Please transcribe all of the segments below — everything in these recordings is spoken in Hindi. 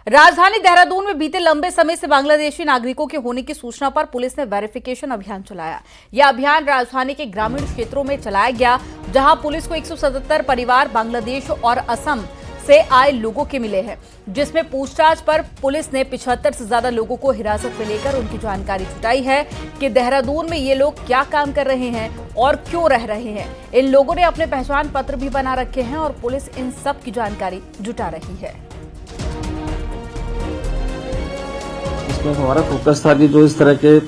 राजधानी देहरादून में बीते लंबे समय से बांग्लादेशी नागरिकों के होने की सूचना पर पुलिस ने वेरिफिकेशन अभियान चलाया। यह अभियान राजधानी के ग्रामीण क्षेत्रों में चलाया गया, जहां पुलिस को 177 परिवार बांग्लादेश और असम से आए लोगों के मिले हैं, जिसमें पूछताछ पर पुलिस ने 75 से ज्यादा लोगों को हिरासत में लेकर उनकी जानकारी जुटाई है कि देहरादून में ये लोग क्या काम कर रहे हैं और क्यों रह रहे हैं। इन लोगों ने अपने पहचान पत्र भी बना रखे हैं और पुलिस इन सब की जानकारी जुटा रही है। इसमें हमारा फोकस था कि जो इस तरह के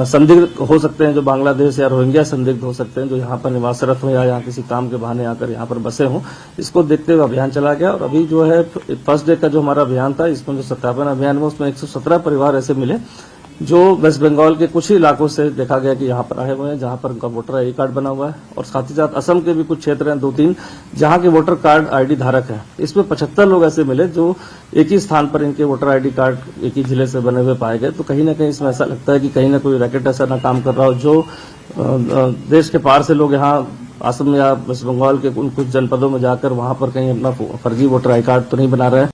संदिग्ध हो सकते हैं, जो बांग्लादेश या रोहिंग्या संदिग्ध हो सकते हैं, जो यहाँ पर निवासरत हो या यहाँ किसी काम के बहाने आकर यहाँ पर बसे हों, इसको देखते हुए अभियान चला गया। और अभी जो है फर्स्ट डे का जो हमारा अभियान था, इसमें जो सत्यापन अभियान में उसमें 117 परिवार ऐसे मिले जो वेस्ट बंगाल के कुछ ही इलाकों से देखा गया कि यहाँ पर आए हुए हैं, जहाँ पर उनका वोटर आई कार्ड बना हुआ है, और साथ ही साथ असम के भी कुछ क्षेत्र हैं 2-3 जहाँ के वोटर कार्ड आईडी धारक हैं। इसमें 75 लोग ऐसे मिले जो एक ही स्थान पर इनके वोटर आईडी कार्ड एक ही जिले से बने हुए पाए गए। तो कहीं ना कहीं इसमें ऐसा लगता है कि कहीं ना कोई रैकेट ऐसा ना काम कर रहा हो, जो देश के पार से लोग यहाँ असम या वेस्ट बंगाल के उन कुछ जनपदों में जाकर वहां पर कहीं अपना फर्जी वोटर आई कार्ड तो नहीं बना रहे हैं।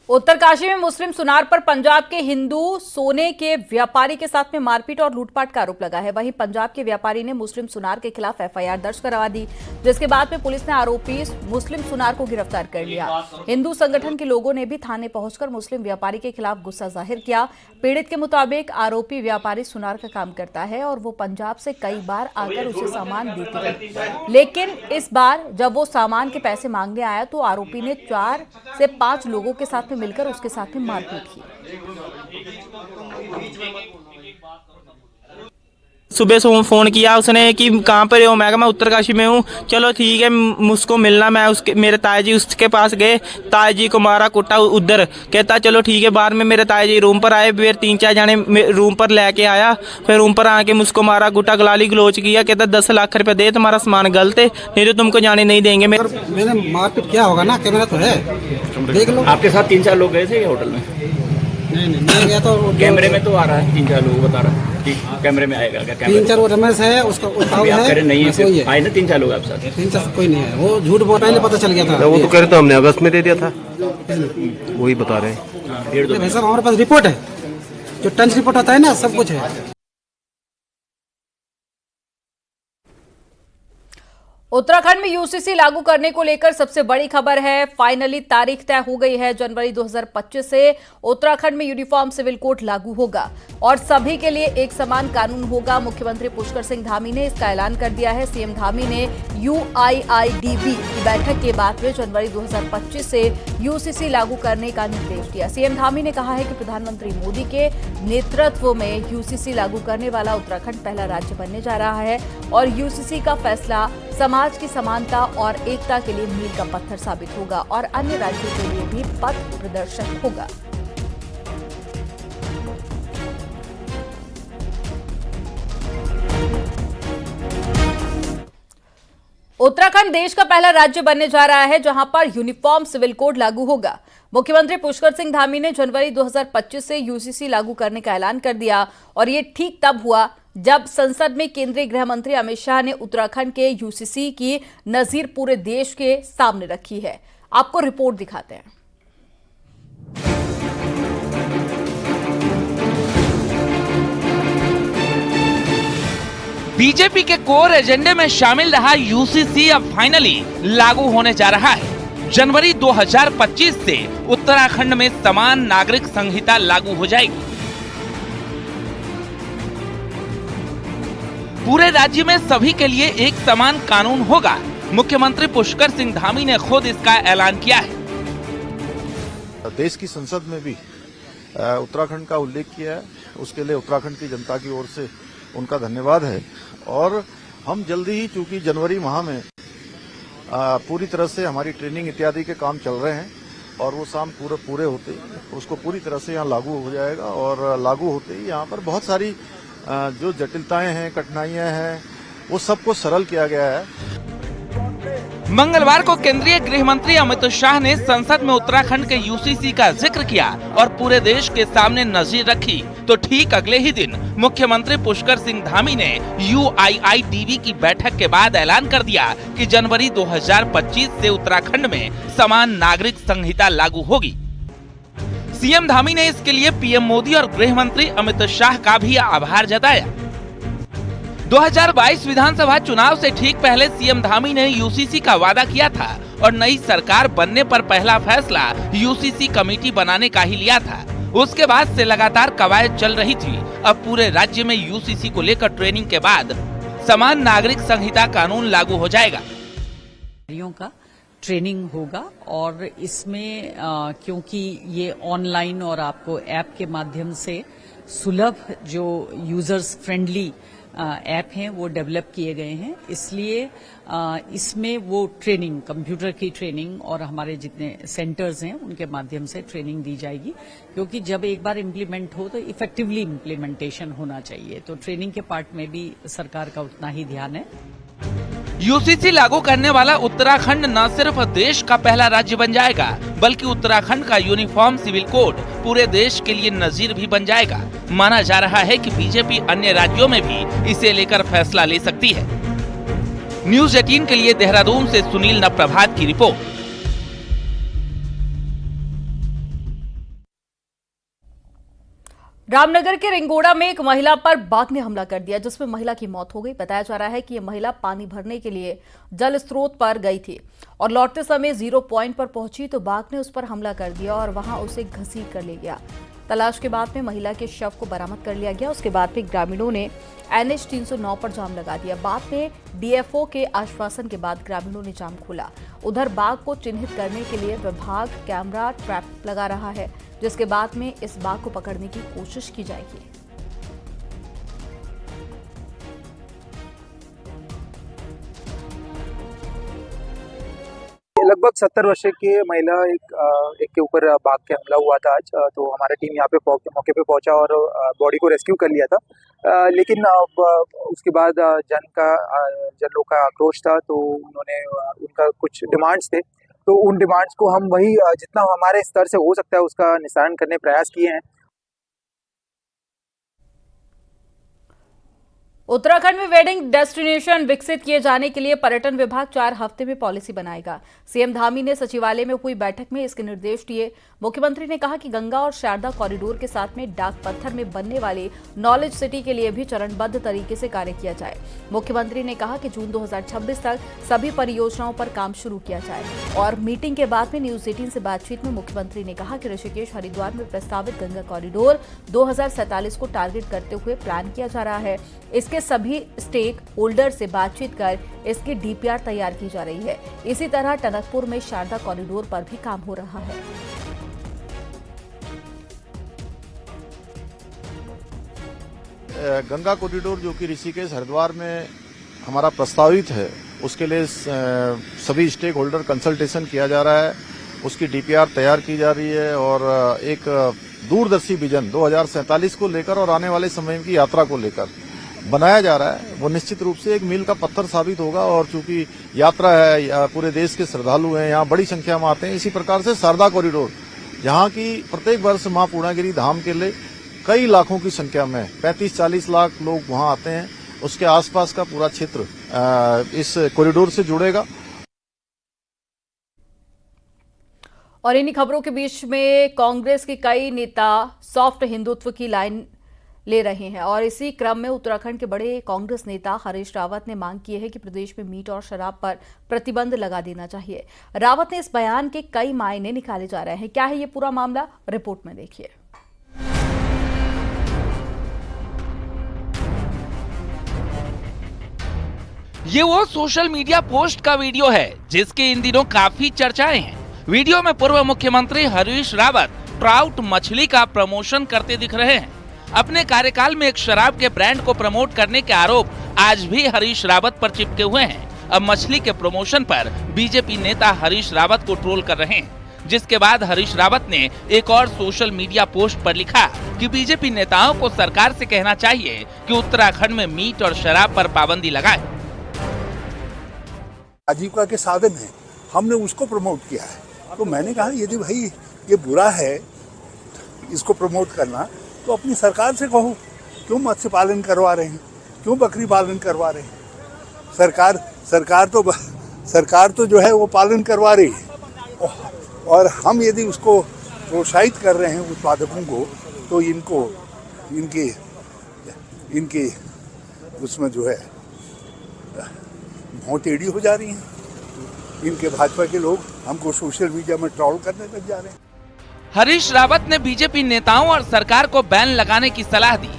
उत्तरकाशी में मुस्लिम सुनार पर पंजाब के हिंदू सोने के व्यापारी के साथ में मारपीट और लूटपाट का आरोप लगा है। वहीं पंजाब के व्यापारी ने मुस्लिम सुनार के खिलाफ एफआईआर दर्ज करवा दी, जिसके बाद में पुलिस ने आरोपी मुस्लिम सुनार को गिरफ्तार कर लिया। हिंदू संगठन के लोगों ने भी थाने पहुंचकर मुस्लिम व्यापारी के खिलाफ गुस्सा जाहिर किया। पीड़ित के मुताबिक आरोपी व्यापारी सुनार का काम करता है और वो पंजाब से कई बार आकर उसे सामान देती है, लेकिन इस बार जब वो सामान के पैसे मांगने आया तो आरोपी ने 4 से 5 लोगों के साथ में मिलकर उसके साथ में मारपीट की। सुबह से फोन किया उसने कि कहाँ पर हो, मैं उत्तरकाशी में हूँ। चलो ठीक है, मुझको मिलना। मैं उसके मेरे ताया जी उसके पास गए, ताया जी को मारा कुटा उधर। कहता चलो ठीक है। बाद में मेरे ताया जी रूम पर आए, फिर 3-4 जाने रूम पर लेके आया। फिर रूम पर आके मुझको मारा गुटा, गलाली गलोच किया। कहता 10 लाख रुपए दे, तुम्हारा सामान गलत है, नहीं तो तुमको जाने नहीं देंगे। मैंने मारपीट क्या होगा ना, कैमरा तो है, देख लो। आपके साथ 3-4 लोग गए थे होटल में? नहीं गया तो कैमरे में तो आ रहा है 3-4 लोग बता रहा है कि कैमरे में आएगा क्या? 3-4 वो रमेश है, उसका उठाव है, नहीं है, आए ना 3-4 लोग आप साथ? 3-4 कोई नहीं है, वो झूठ बोल रहे हैं, पता चल गया था। वो तो कह रहे थे हमने अगस्त में दे दिया था, वही बता रहे हैं। भाई साहब हमारे पास रिपोर्ट है, जो टंच रिपोर्ट आता है ना, सब कुछ है। उत्तराखंड में यूसीसी लागू करने को लेकर सबसे बड़ी खबर है। फाइनली तारीख तय हो गई है। जनवरी 2025 से उत्तराखंड में यूनिफॉर्म सिविल कोड लागू होगा और सभी के लिए एक समान कानून होगा। मुख्यमंत्री पुष्कर सिंह धामी ने इसका ऐलान कर दिया है। सीएम धामी ने यूआईआईडीबी की बैठक के बाद में जनवरी 2025 से यूसीसी लागू करने का निर्देश दिया। सीएम धामी ने कहा है कि प्रधानमंत्री मोदी के नेतृत्व में यूसीसी लागू करने वाला उत्तराखंड पहला राज्य बनने जा रहा है और यूसीसी का फैसला समाज की समानता और एकता के लिए मील का पत्थर साबित होगा और अन्य राज्यों के लिए भी पथ प्रदर्शक होगा। उत्तराखंड देश का पहला राज्य बनने जा रहा है जहां पर यूनिफॉर्म सिविल कोड लागू होगा। मुख्यमंत्री पुष्कर सिंह धामी ने जनवरी 2025 से यूसीसी लागू करने का ऐलान कर दिया और ये ठीक तब हुआ जब संसद में केंद्रीय गृह मंत्री अमित शाह ने उत्तराखंड के यूसीसी की नजीर पूरे देश के सामने रखी है। आपको रिपोर्ट दिखाते हैं। बीजेपी के कोर एजेंडे में शामिल रहा यूसीसी अब फाइनली लागू होने जा रहा है। जनवरी 2025 से उत्तराखंड में समान नागरिक संहिता लागू हो जाएगी। पूरे राज्य में सभी के लिए एक समान कानून होगा। मुख्यमंत्री पुष्कर सिंह धामी ने खुद इसका ऐलान किया है। देश की संसद में भी उत्तराखंड का उल्लेख किया है, उसके लिए उत्तराखंड की जनता की ओर से उनका धन्यवाद है। और हम जल्दी ही, चूंकि जनवरी माह में पूरी तरह से हमारी ट्रेनिंग इत्यादि के काम चल रहे हैं और वो शाम पूरे होते उसको पूरी तरह से यहाँ लागू हो जाएगा। और लागू होते ही यहाँ पर बहुत सारी जो जटिलताएं हैं, कठिनाइयां हैं, वो सबको सरल किया गया है। मंगलवार को केंद्रीय गृह मंत्री अमित शाह ने संसद में उत्तराखंड के यूसीसी का जिक्र किया और पूरे देश के सामने नजीर रखी, तो ठीक अगले ही दिन मुख्यमंत्री पुष्कर सिंह धामी ने UIIDB की बैठक के बाद ऐलान कर दिया कि जनवरी 2025 से उत्तराखंड में समान नागरिक संहिता लागू होगी। सीएम धामी ने इसके लिए पीएम मोदी और गृह मंत्री अमित शाह का भी आभार जताया। 2022 विधानसभा चुनाव से ठीक पहले सीएम धामी ने यूसीसी का वादा किया था और नई सरकार बनने पर पहला फैसला यूसीसी कमेटी बनाने का ही लिया था। उसके बाद से लगातार कवायद चल रही थी। अब पूरे राज्य में यूसीसी को लेकर ट्रेनिंग के बाद समान नागरिक संहिता कानून लागू हो जाएगा। का ट्रेनिंग होगा और इसमें क्योंकि ये ऑनलाइन और आपको ऐप के माध्यम से सुलभ जो यूजर्स फ्रेंडली ऐप हैं वो डेवलप किए गए हैं, इसलिए इसमें वो ट्रेनिंग, कंप्यूटर की ट्रेनिंग और हमारे जितने सेंटर्स हैं उनके माध्यम से ट्रेनिंग दी जाएगी, क्योंकि जब एक बार इम्प्लीमेंट हो तो इफेक्टिवली इम्प्लीमेंटेशन होना चाहिए। तो ट्रेनिंग के पार्ट में भी सरकार का उतना ही ध्यान है। यूसीसी लागू करने वाला उत्तराखंड न सिर्फ देश का पहला राज्य बन जाएगा, बल्कि उत्तराखंड का यूनिफॉर्म सिविल कोड पूरे देश के लिए नजीर भी बन जाएगा। माना जा रहा है कि बीजेपी अन्य राज्यों में भी इसे लेकर फैसला ले सकती है। न्यूज़ 18 के लिए देहरादून से सुनील नप्रभात की रिपोर्ट। रामनगर के रिंगोड़ा में एक महिला पर बाघ ने हमला कर दिया, जिसमें महिला की मौत हो गई। बताया जा रहा है कि यह महिला पानी भरने के लिए जल स्रोत पर गई थी और लौटते समय 0 पॉइंट पर पहुंची तो बाघ ने उस पर हमला कर दिया और वहां उसे घसीट कर ले गया। तलाश के बाद में महिला के शव को बरामद कर लिया गया। उसके बाद में ग्रामीणों ने NH 309 पर जाम लगा दिया। बाद में DFO के आश्वासन के बाद ग्रामीणों ने जाम खोला। उधर बाघ को चिन्हित करने के लिए विभाग कैमरा ट्रैप लगा रहा है, जिसके बाद में इस बाघ को पकड़ने की कोशिश की जाएगी। लगभग 70 वर्षीय की महिला एक के ऊपर बाघ के हमला हुआ था आज। तो हमारा टीम यहाँ पे मौके पे पहुंचा और बॉडी को रेस्क्यू कर लिया था। लेकिन उसके बाद जन लोग का आक्रोश था, तो उन्होंने उनका कुछ डिमांड्स थे, तो उन डिमांड्स को हम वही जितना हमारे स्तर से हो सकता है उसका निस्तारण करने प्रयास किए हैं। उत्तराखंड में वेडिंग डेस्टिनेशन विकसित किए जाने के लिए पर्यटन विभाग 4 हफ्ते में पॉलिसी बनाएगा। सीएम धामी ने सचिवालय में हुई बैठक में इसके निर्देश दिए। मुख्यमंत्री ने कहा कि गंगा और शारदा कॉरिडोर के साथ में डाक पत्थर में बनने वाली नॉलेज सिटी के लिए भी चरणबद्ध तरीके से कार्य किया जाए। मुख्यमंत्री ने कहा कि जून 2026 तक सभी परियोजनाओं पर काम शुरू किया जाए। और मीटिंग के बाद में न्यूज 18 से बातचीत में मुख्यमंत्री ने कहा कि ऋषिकेश हरिद्वार में प्रस्तावित गंगा कॉरिडोर 2047 को टारगेट करते हुए प्लान किया जा रहा है। इसके सभी स्टेक होल्डर से बातचीत कर इसकी DPR तैयार की जा रही है। इसी तरह टनकपुर में शारदा कॉरिडोर पर भी काम हो रहा है। गंगा कॉरिडोर जो कि ऋषिकेश हरिद्वार में हमारा प्रस्तावित है, उसके लिए सभी स्टेक होल्डर कंसल्टेशन किया जा रहा है, उसकी DPR तैयार की जा रही है और एक दूरदर्शी विजन 2047 को लेकर और आने वाले समय की यात्रा को लेकर बनाया जा रहा है। वो निश्चित रूप से एक मील का पत्थर साबित होगा और चूंकि यात्रा है, पूरे देश के श्रद्धालु हैं, यहाँ बड़ी संख्या में आते हैं। इसी प्रकार से शारदा कॉरिडोर, जहाँ की प्रत्येक वर्ष मां पूर्णागिरी धाम के लिए कई लाखों की संख्या में 35-40 लाख लोग वहाँ आते हैं, उसके आसपास का पूरा क्षेत्र इस कॉरिडोर से जुड़ेगा। और इन्हीं खबरों के बीच में कांग्रेस के कई नेता सॉफ्ट हिंदुत्व की लाइन ले रहे हैं और इसी क्रम में उत्तराखंड के बड़े कांग्रेस नेता हरीश रावत ने मांग की है कि प्रदेश में मीट और शराब पर प्रतिबंध लगा देना चाहिए। रावत ने इस बयान के कई मायने निकाले जा रहे हैं। क्या है ये पूरा मामला, रिपोर्ट में देखिए। ये वो सोशल मीडिया पोस्ट का वीडियो है जिसके इन दिनों काफी चर्चाएं हैं। वीडियो में पूर्व मुख्यमंत्री हरीश रावत ट्राउट मछली का प्रमोशन करते दिख रहे हैं। अपने कार्यकाल में एक शराब के ब्रांड को प्रमोट करने के आरोप आज भी हरीश रावत पर चिपके हुए हैं। अब मछली के प्रमोशन पर बीजेपी नेता हरीश रावत को ट्रोल कर रहे हैं, जिसके बाद हरीश रावत ने एक और सोशल मीडिया पोस्ट पर लिखा कि बीजेपी नेताओं को सरकार से कहना चाहिए कि उत्तराखंड में मीट और शराब पर पाबंदी लगाए। आजीविका के साधन है, हमने उसको प्रमोट किया है। तो मैंने कहा यदि भाई ये बुरा है इसको प्रमोट करना, तो अपनी सरकार से कहो क्यों मत्स्य पालन करवा रहे हैं, क्यों बकरी पालन करवा रहे हैं। सरकार तो जो है वो पालन करवा रही है, और हम यदि उसको प्रोत्साहित कर रहे हैं उत्पादकों को, तो इनके उसमें जो है भौं टेढ़ी हो जा रही हैं। इनके भाजपा के लोग हमको सोशल मीडिया में ट्रोल करने लग जा रहे हैं। हरीश रावत ने बीजेपी नेताओं और सरकार को बैन लगाने की सलाह दी।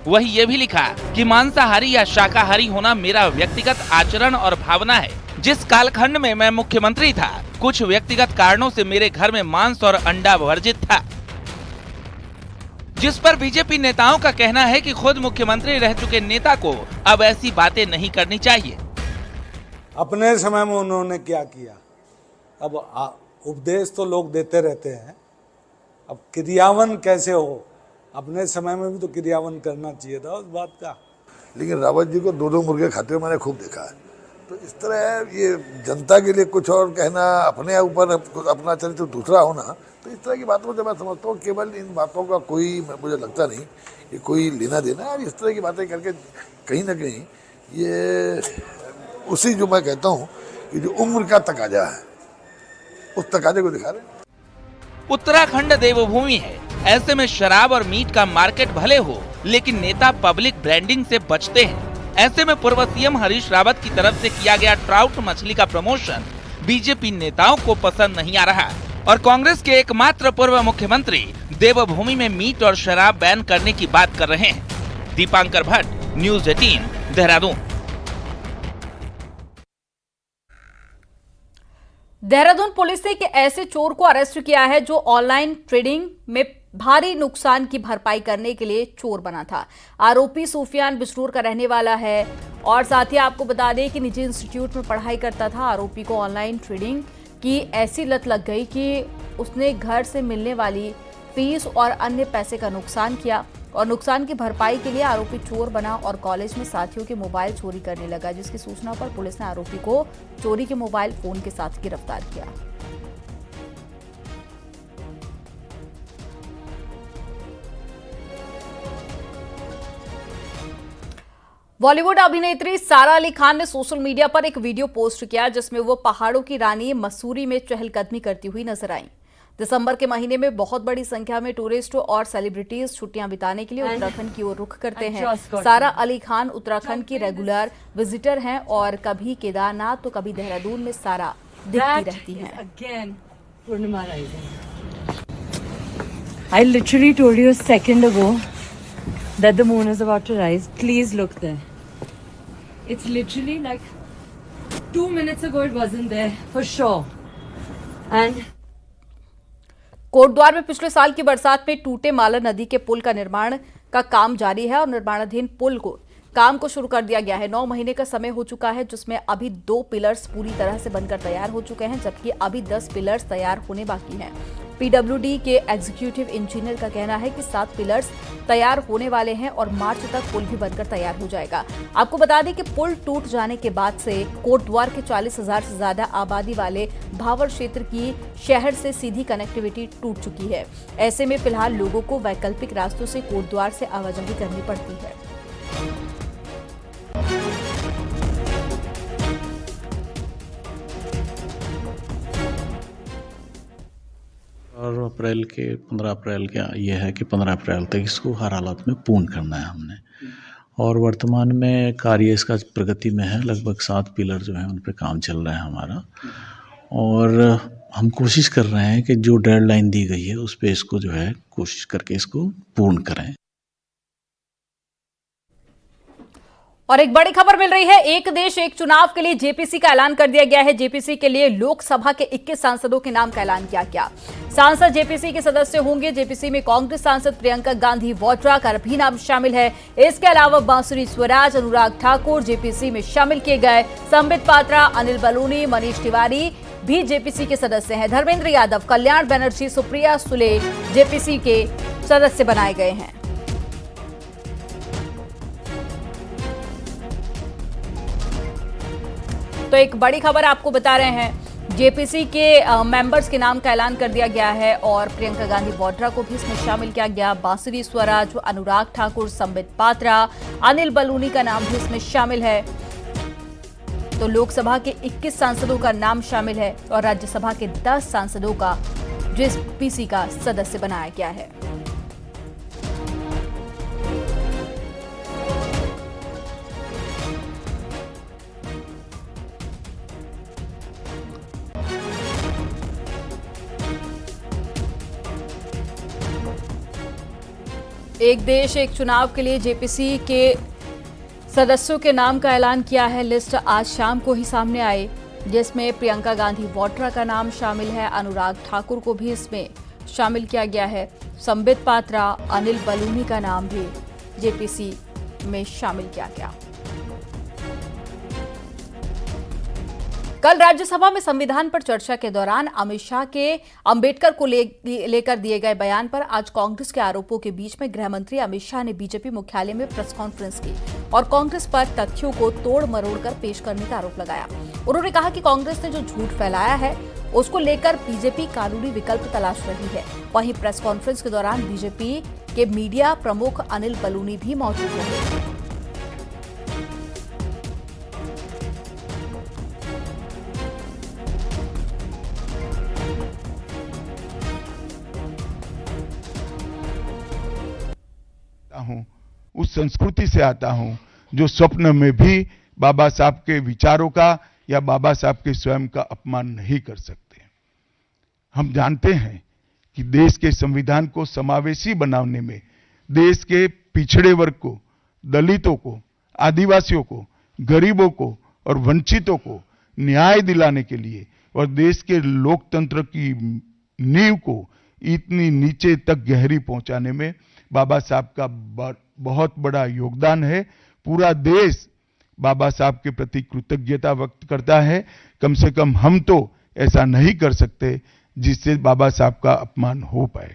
वही ये भी लिखा कि मांसाहारी या शाकाहारी होना मेरा व्यक्तिगत आचरण और भावना है। जिस कालखंड में मैं मुख्यमंत्री था, कुछ व्यक्तिगत कारणों से मेरे घर में मांस और अंडा वर्जित था, जिस पर बीजेपी नेताओं का कहना है कि खुद मुख्यमंत्री रह चुके नेता को अब ऐसी बातें नहीं करनी चाहिए। अपने समय में उन्होंने क्या किया, अब उपदेश तो लोग देते रहते हैं, अब क्रियावन कैसे हो, अपने समय में भी तो क्रियावन करना चाहिए था उस बात का। लेकिन रावत जी को दो मुर्गे खाते हुए मैंने खूब देखा है। तो इस तरह ये जनता के लिए कुछ और कहना, अपने ऊपर अपना चरित्र दूसरा होना, तो इस तरह की बातों से मैं समझता हूँ केवल इन बातों का कोई, मुझे लगता नहीं ये कोई लेना देना है। इस तरह की बातें करके कहीं ना कहीं ये उसी जो मैं कहता हूँ कि जो उम्र का तकाजा है, उस तकाजे को दिखा रहे हैं। उत्तराखंड देवभूमि है, ऐसे में शराब और मीट का मार्केट भले हो, लेकिन नेता पब्लिक ब्रांडिंग से बचते हैं। ऐसे में पूर्व सीएम हरीश रावत की तरफ से किया गया ट्राउट मछली का प्रमोशन बीजेपी नेताओं को पसंद नहीं आ रहा, और कांग्रेस के एकमात्र पूर्व मुख्यमंत्री देवभूमि में मीट और शराब बैन करने की बात कर रहे हैं। दीपांकर भट्ट, न्यूज़ 18, देहरादून। देहरादून पुलिस ने एक ऐसे चोर को अरेस्ट किया है जो ऑनलाइन ट्रेडिंग में भारी नुकसान की भरपाई करने के लिए चोर बना था। आरोपी सूफियान बिजनूर का रहने वाला है, और साथ ही आपको बता दें कि निजी इंस्टीट्यूट में पढ़ाई करता था। आरोपी को ऑनलाइन ट्रेडिंग की ऐसी लत लग गई कि उसने घर से मिलने वाली फीस और अन्य पैसे का नुकसान किया, और नुकसान की भरपाई के लिए आरोपी चोर बना और कॉलेज में साथियों के मोबाइल चोरी करने लगा, जिसकी सूचना पर पुलिस ने आरोपी को चोरी के मोबाइल फोन के साथ गिरफ्तार किया। बॉलीवुड अभिनेत्री सारा अली खान ने सोशल मीडिया पर एक वीडियो पोस्ट किया जिसमें वो पहाड़ों की रानी मसूरी में चहलकदमी करती हुई नजर आईं। दिसंबर के महीने में बहुत बड़ी संख्या में टूरिस्ट और सेलिब्रिटीज छुट्टियां बिताने के लिए उत्तराखंड की ओर रुख करते हैं। सारा अली खान उत्तराखंड की रेगुलर विजिटर हैं और कभी केदारनाथ तो कभी देहरादून में सारा दिखती रहती हैं। I literally told you a second ago that the moon is about to rise. Please look there. It's literally like 2 minutes ago it wasn't there for sure. And Kotdwar में पिछले साल की बरसात में टूटे माला नदी के पुल का निर्माण का काम जारी है और निर्माणाधीन पुल को काम को शुरू कर दिया गया है। 9 महीने का समय हो चुका है, जिसमें अभी 2 पिलर्स पूरी तरह से बनकर तैयार हो चुके हैं, जबकि अभी 10 पिलर्स तैयार होने बाकी हैं। पीडब्ल्यूडी के एग्जीक्यूटिव इंजीनियर का कहना है कि 7 पिलर्स तैयार होने वाले हैं और मार्च तक पुल भी बनकर तैयार हो जाएगा। आपको बता दें कि पुल टूट जाने के बाद से कोटद्वार के 40,000 से ज्यादा आबादी वाले भावर क्षेत्र की शहर से सीधी कनेक्टिविटी टूट चुकी है। ऐसे में फिलहाल लोगों को वैकल्पिक रास्तों से कोटद्वार से आवाजाही करनी पड़ती है। और 15 अप्रैल का ये है कि 15 अप्रैल तक इसको हर हालत में पूर्ण करना है हमने। और वर्तमान में कार्य इसका प्रगति में है, लगभग 7 पिलर जो है उन पे काम चल रहा है हमारा, और हम कोशिश कर रहे हैं कि जो डेडलाइन दी गई है उस पे इसको जो है कोशिश करके इसको पूर्ण करें। और एक बड़ी खबर मिल रही है, एक देश एक चुनाव के लिए जेपीसी का ऐलान कर दिया गया है। जेपीसी के लिए लोकसभा के 21 सांसदों के नाम का ऐलान किया गया। सांसद जेपीसी के सदस्य होंगे। जेपीसी में कांग्रेस सांसद प्रियंका गांधी वाड्रा का भी नाम शामिल है। इसके अलावा बांसुरी स्वराज, अनुराग ठाकुर जेपीसी में शामिल किए गए। संबित पात्रा, अनिल बलूनी, मनीष तिवारी भी जेपीसी के सदस्य हैं। धर्मेंद्र यादव, कल्याण बनर्जी, सुप्रिया सुले जेपीसी के सदस्य बनाए गए हैं। तो एक बड़ी खबर आपको बता रहे हैं, जेपीसी के मेंबर्स के नाम का ऐलान कर दिया गया है और प्रियंका गांधी वाड्रा को भी इसमें शामिल किया गया। बांसुरी स्वराज, अनुराग ठाकुर, संबित पात्रा, अनिल बलूनी का नाम भी इसमें शामिल है। तो लोकसभा के 21 सांसदों का नाम शामिल है और राज्यसभा के 10 सांसदों का जेपीसी का सदस्य बनाया गया है। एक देश एक चुनाव के लिए जेपीसी के सदस्यों के नाम का ऐलान किया है। लिस्ट आज शाम को ही सामने आई, जिसमें प्रियंका गांधी वाड्रा का नाम शामिल है। अनुराग ठाकुर को भी इसमें शामिल किया गया है। संबित पात्रा, अनिल बलूनी का नाम भी जेपीसी में शामिल किया गया। कल राज्यसभा में संविधान पर चर्चा के दौरान अमित शाह के अंबेडकर को लेकर दिए गए बयान पर आज कांग्रेस के आरोपों के बीच में गृह मंत्री अमित शाह ने बीजेपी मुख्यालय में प्रेस कॉन्फ्रेंस की और कांग्रेस पर तथ्यों को तोड़ मरोड़ कर पेश करने का आरोप लगाया। उन्होंने कहा कि कांग्रेस ने जो झूठ फैलाया है उसको लेकर बीजेपी कानूनी विकल्प तलाश रही है। वहीं प्रेस कॉन्फ्रेंस के दौरान बीजेपी के मीडिया प्रमुख अनिल बलूनी भी मौजूद रहे। उस संस्कृति से आता हूं जो स्वप्न में भी बाबा साहब के विचारों का या बाबा साहब के स्वयं का अपमान नहीं कर सकते। हम जानते हैं कि देश के संविधान को समावेशी बनाने में देश के पिछड़े वर्ग को, दलितों को, आदिवासियों को, गरीबों को और वंचितों को न्याय दिलाने के लिए और देश के लोकतंत्र की नींव को इतनी नीचे तक गहरी पहुंचाने में बाबा साहब का बहुत बड़ा योगदान है। पूरा देश बाबा साहब के प्रति कृतज्ञता व्यक्त करता है। कम से कम हम तो ऐसा नहीं कर सकते जिससे बाबा साहब का अपमान हो पाए।